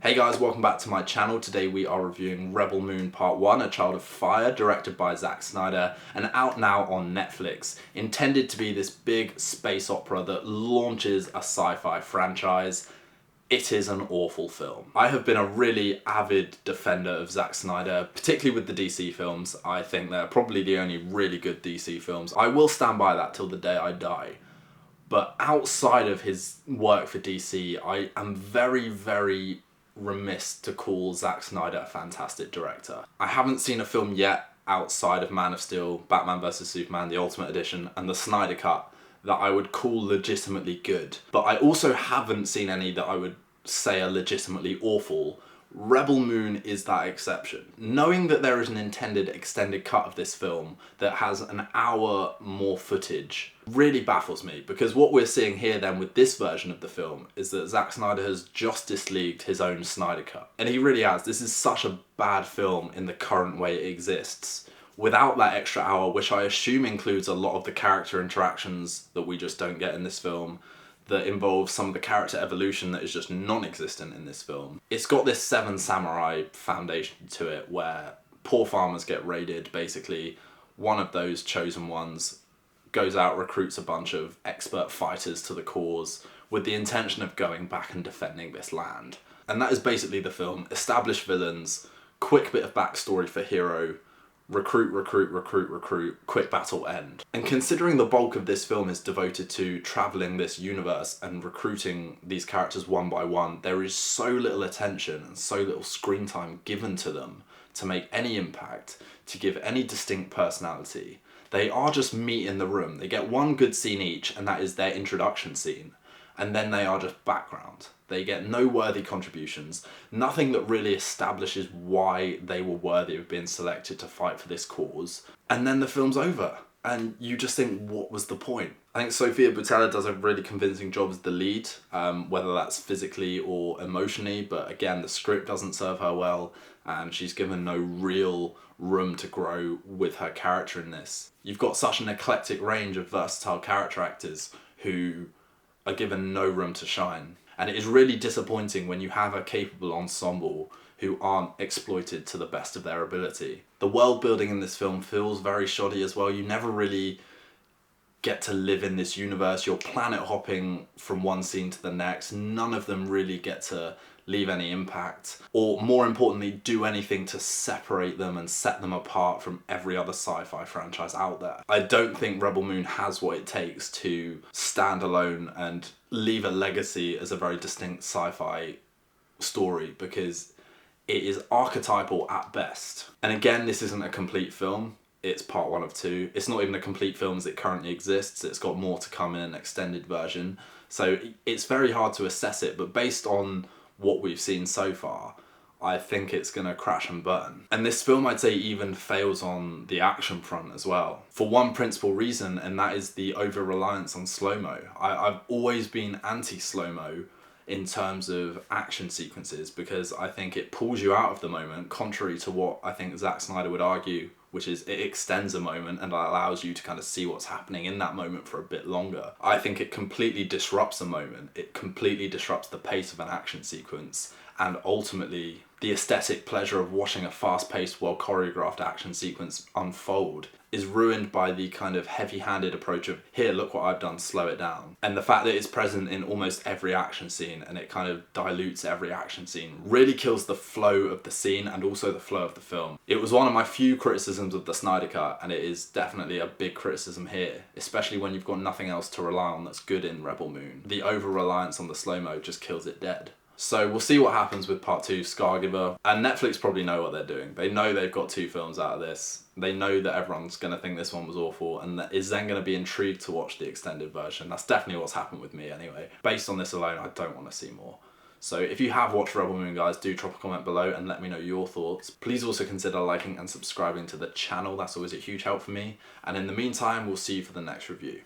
Hey guys, welcome back to my channel. Today we are reviewing Rebel Moon Part 1, A Child of Fire, directed by Zack Snyder and out now on Netflix. Intended to be this big space opera that launches a sci-fi franchise. It is an awful film. I have been a really avid defender of Zack Snyder, particularly with the DC films. I think they're probably the only really good DC films. I will stand by that till the day I die. But outside of his work for DC, I am very remiss to call Zack Snyder a fantastic director. I haven't seen a film yet outside of Man of Steel, Batman vs Superman, the Ultimate Edition, and the Snyder Cut that I would call legitimately good. But I also haven't seen any that I would say are legitimately awful. Rebel Moon is that exception. Knowing that there is an intended extended cut of this film that has an hour more footage really baffles me, because what we're seeing here then with this version of the film is that Zack Snyder has Justice Leagued his own Snyder Cut. And he really has. This is such a bad film in the current way it exists. Without that extra hour, which I assume includes a lot of the character interactions that we just don't get in this film, that involves some of the character evolution that is just non-existent in this film. It's got this Seven Samurai foundation to it where poor farmers get raided. Basically, one of those chosen ones goes out, recruits a bunch of expert fighters to the cause with the intention of going back and defending this land. And that is basically the film. Established villains, quick bit of backstory for hero, recruit, quick battle end. And considering the bulk of this film is devoted to travelling this universe and recruiting these characters one by one, there is so little attention and so little screen time given to them to make any impact, to give any distinct personality. They are just meat in the room. They get one good scene each, and that is their introduction scene. And then they are just background. They get no worthy contributions, nothing that really establishes why they were worthy of being selected to fight for this cause. And then the film's over, and you just think, what was the point? I think Sofia Boutella does a really convincing job as the lead, whether that's physically or emotionally, but again, the script doesn't serve her well, and she's given no real room to grow with her character in this. You've got such an eclectic range of versatile character actors who are given no room to shine. And it is really disappointing when you have a capable ensemble who aren't exploited to the best of their ability. The world building in this film feels very shoddy as well. You never really get to live in this universe. You're planet hopping from one scene to the next. None of them really get to leave any impact, or more importantly, do anything to separate them and set them apart from every other sci-fi franchise out there. I don't think Rebel Moon has what it takes to stand alone and leave a legacy as a very distinct sci-fi story, because it is archetypal at best. And again, this isn't a complete film. It's part one of two. It's not even a complete film as it currently exists. It's got more to come in an extended version. So it's very hard to assess it, but based on what we've seen so far, I think it's gonna crash and burn. And this film, I'd say, even fails on the action front as well, for one principal reason, and that is the over-reliance on slow-mo. I've always been anti-slow-mo in terms of action sequences, because I think it pulls you out of the moment, contrary to what I think Zack Snyder would argue, which is it extends a moment and allows you to kind of see what's happening in that moment for a bit longer. I think it completely disrupts a moment. It completely disrupts the pace of an action sequence, and ultimately the aesthetic pleasure of watching a fast-paced, well-choreographed action sequence unfold is ruined by the kind of heavy-handed approach of, here, look what I've done, slow it down. And the fact that it's present in almost every action scene and it kind of dilutes every action scene really kills the flow of the scene and also the flow of the film. It was one of my few criticisms of the Snyder Cut, and it is definitely a big criticism here, especially when you've got nothing else to rely on that's good in Rebel Moon. The over-reliance on the slow-mo just kills it dead. So we'll see what happens with part 2, Scargiver. And Netflix probably know what they're doing. They know they've got 2 films out of this. They know that everyone's going to think this one was awful and that is then going to be intrigued to watch the extended version. That's definitely what's happened with me anyway. Based on this alone, I don't want to see more. So if you have watched Rebel Moon, guys, do drop a comment below and let me know your thoughts. Please also consider liking and subscribing to the channel. That's always a huge help for me. And in the meantime, we'll see you for the next review.